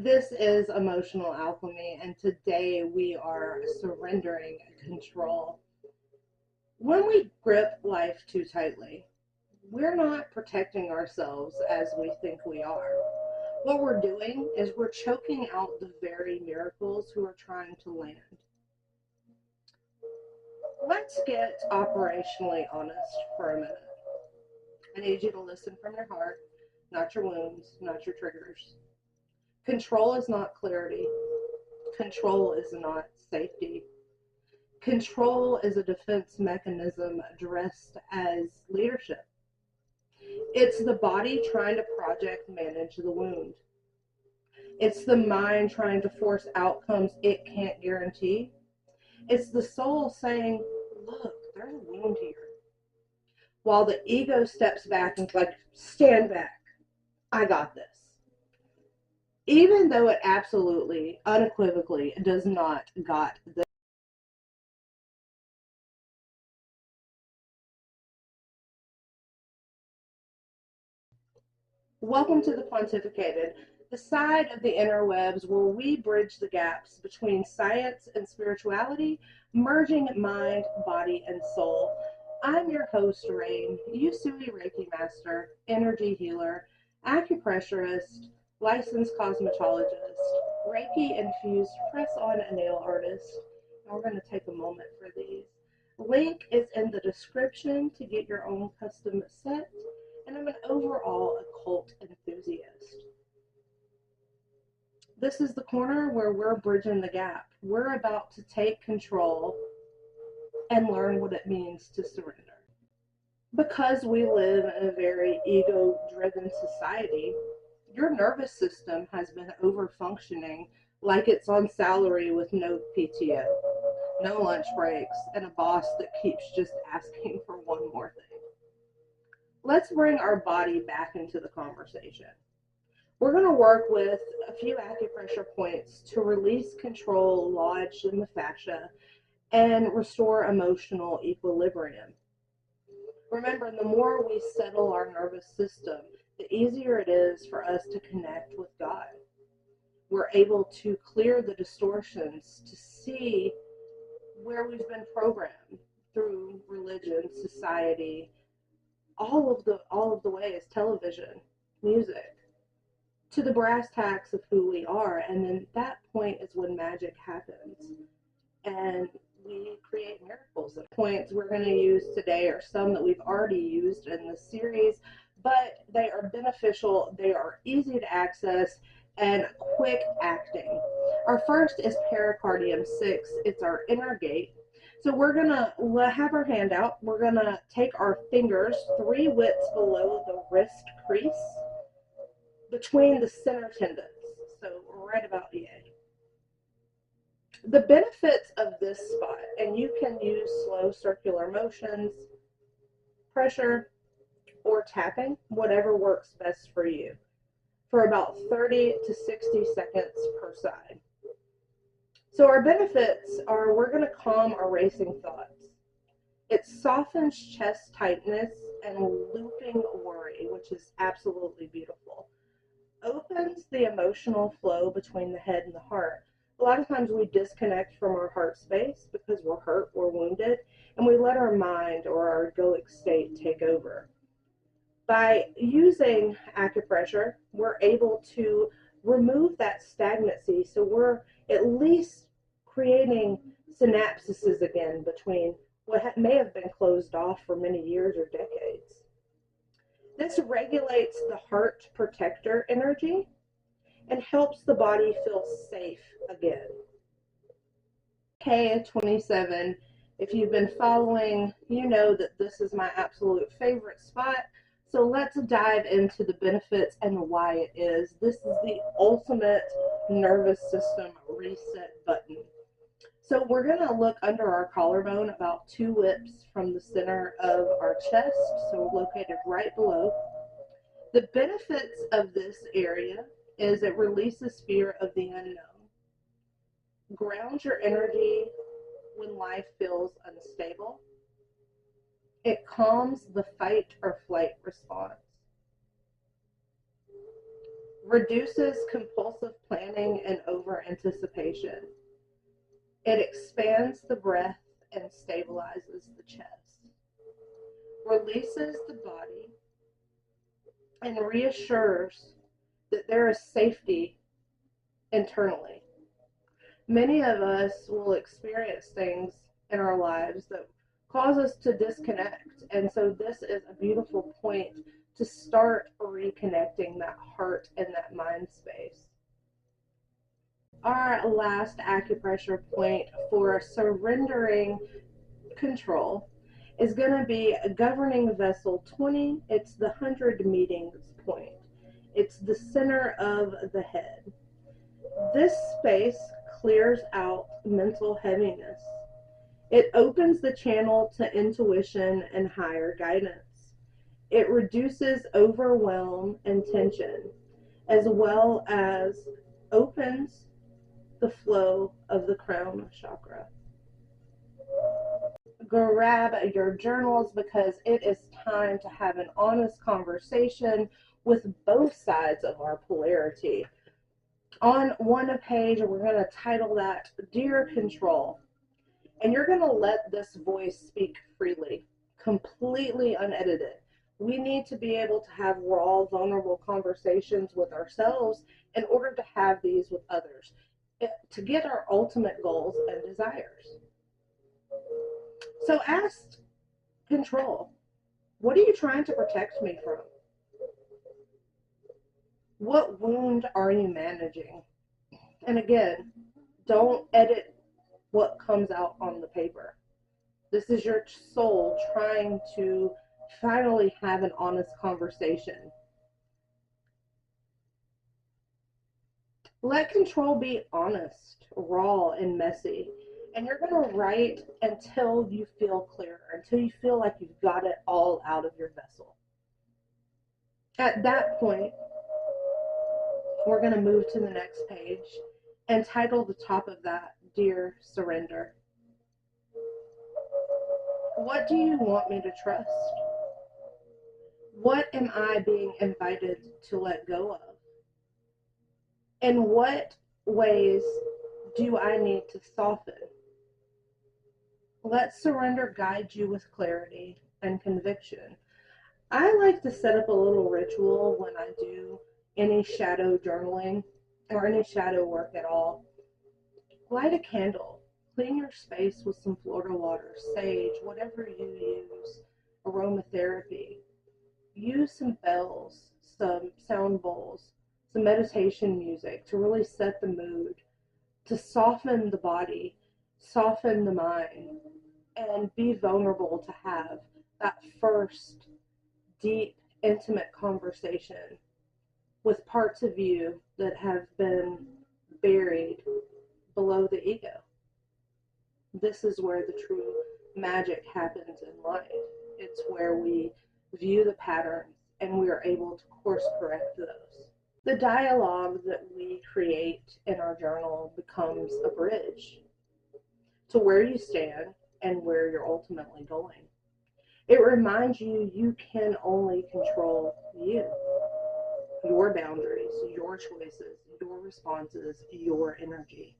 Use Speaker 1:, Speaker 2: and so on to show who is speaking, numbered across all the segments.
Speaker 1: This is Emotional Alchemy, and today we are surrendering control. When we grip life too tightly, we're not protecting ourselves as we think we are. What we're doing is we're choking out the very miracles who are trying to land. Let's get operationally honest for a minute. I need you to listen from your heart, not your wounds, not your triggers. Control is not clarity. Control is not safety. Control is a defense mechanism dressed as leadership. It's the body trying to project manage the wound. It's the mind trying to force outcomes it can't guarantee. It's the soul saying, look, there's a wound here. While the ego steps back and is like, stand back. I got this. Even though it absolutely, unequivocally does not got this. Welcome to the Pontificated, the side of the interwebs where we bridge the gaps between science and spirituality, merging mind, body, and soul. I'm your host, Rain, Usui Reiki Master, energy healer, acupressurist, licensed cosmetologist, Reiki infused press-on nail artist. And we're going to take a moment for these. Link is in the description to get your own custom set, and I'm an overall occult enthusiast. This is the corner where we're bridging the gap. We're about to take control and learn what it means to surrender. Because we live in a very ego-driven society, your nervous system has been over-functioning like it's on salary with no PTO, no lunch breaks, and a boss that keeps just asking for one more thing. Let's bring our body back into the conversation. We're going to work with a few acupressure points to release control lodged in the fascia and restore emotional equilibrium. Remember, the more we settle our nervous system, the easier it is for us to connect with God. We're able to clear the distortions to see where we've been programmed through religion, society, all of the ways, television, music, to the brass tacks of who we are. And then that point is when magic happens and we create miracles. The points we're going to use today are some that we've already used in the series, but they are beneficial, they are easy to access, and quick acting. Our first is pericardium 6. It's our inner gate. So we're going to have our hand out. We're going to take our fingers 3 widths below the wrist crease between the center tendons. So right about yay. The benefits of this spot, and you can use slow circular motions, pressure, or tapping, whatever works best for you, for about 30 to 60 seconds per side. So our benefits are we're going to calm our racing thoughts. It softens chest tightness and looping worry, which is absolutely beautiful. Opens the emotional flow between the head and the heart. A lot of times we disconnect from our heart space because we're hurt or wounded, and we let our mind or our egoic state take over. By using acupressure, we're able to remove that stagnancy, so we're at least creating synapses again between what may have been closed off for many years or decades. This regulates the heart protector energy and helps the body feel safe again. K27, if you've been following, you know that this is my absolute favorite spot. So let's dive into the benefits and why it is. This is the ultimate nervous system reset button. So we're going to look under our collarbone about 2 whips from the center of our chest, so located right below. The benefits of this area is it releases fear of the unknown, grounds your energy when life feels unstable. It calms the fight or flight response. reduces compulsive planning and over anticipation. It expands the breath and stabilizes the chest, releases the body, and reassures that there is safety internally. Many of us will experience things in our lives that cause us to disconnect, and so this is a beautiful point to start reconnecting that heart and that mind space. Our last acupressure point for surrendering control is going to be governing vessel 20. It's the 100 meetings point. It's the center of the head. This space clears out mental heaviness. It opens the channel to intuition and higher guidance. It reduces overwhelm and tension, as well as opens the flow of the crown chakra. Grab your journals because it is time to have an honest conversation with both sides of our polarity. On one page, we're going to title that Dear Control. And you're going to let this voice speak freely, completely unedited. We need to be able to have raw, vulnerable conversations with ourselves in order to have these with others, to get our ultimate goals and desires. So ask Control, what are you trying to protect me from? What wound are you managing? And again, don't edit what comes out on the paper. This is your soul trying to finally have an honest conversation. Let control be honest, raw, and messy. And you're going to write until you feel clearer, until you feel like you've got it all out of your vessel. At that point, we're going to move to the next page and title the top of that, Dear Surrender. What do you want me to trust? What am I being invited to let go of? In what ways do I need to soften? Let surrender guide you with clarity and conviction. I like to set up a little ritual when I do any shadow journaling or any shadow work at all. Light a candle. Clean your space with some Florida water, sage, whatever you use, aromatherapy. Use some bells, some sound bowls, some meditation music to really set the mood, to soften the body, soften the mind, and be vulnerable to have that first deep, intimate conversation with parts of you that have been buried below the ego. This is where the true magic happens in life. It's where we view the patterns and we are able to course correct those. The dialogue that we create in our journal becomes a bridge to where you stand and where you're ultimately going. It reminds you you can only control you, your boundaries, your choices, your responses, your energy.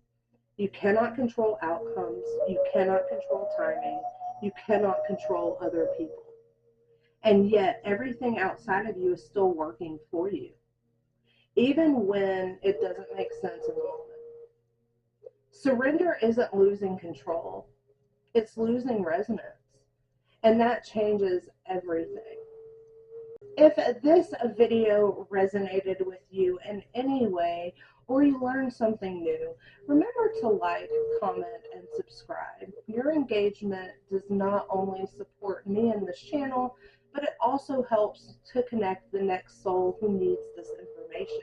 Speaker 1: You cannot control outcomes. You cannot control timing. You cannot control other people. And yet everything outside of you is still working for you, even when it doesn't make sense in the moment. Surrender isn't losing control. It's losing resonance. And that changes everything. If this video resonated with you in any way, or you learned something new, remember to like, comment, and subscribe. Your engagement does not only support me and this channel, but it also helps to connect the next soul who needs this information.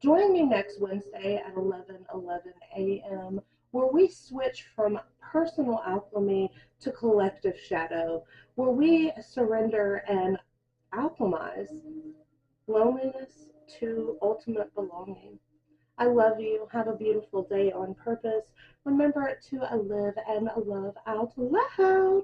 Speaker 1: Join me next Wednesday at 11:11 a.m. where we switch from personal alchemy to collective shadow, where we surrender and alchemize loneliness to ultimate belonging. I love you. Have a beautiful day on purpose. Remember to live and love out loud.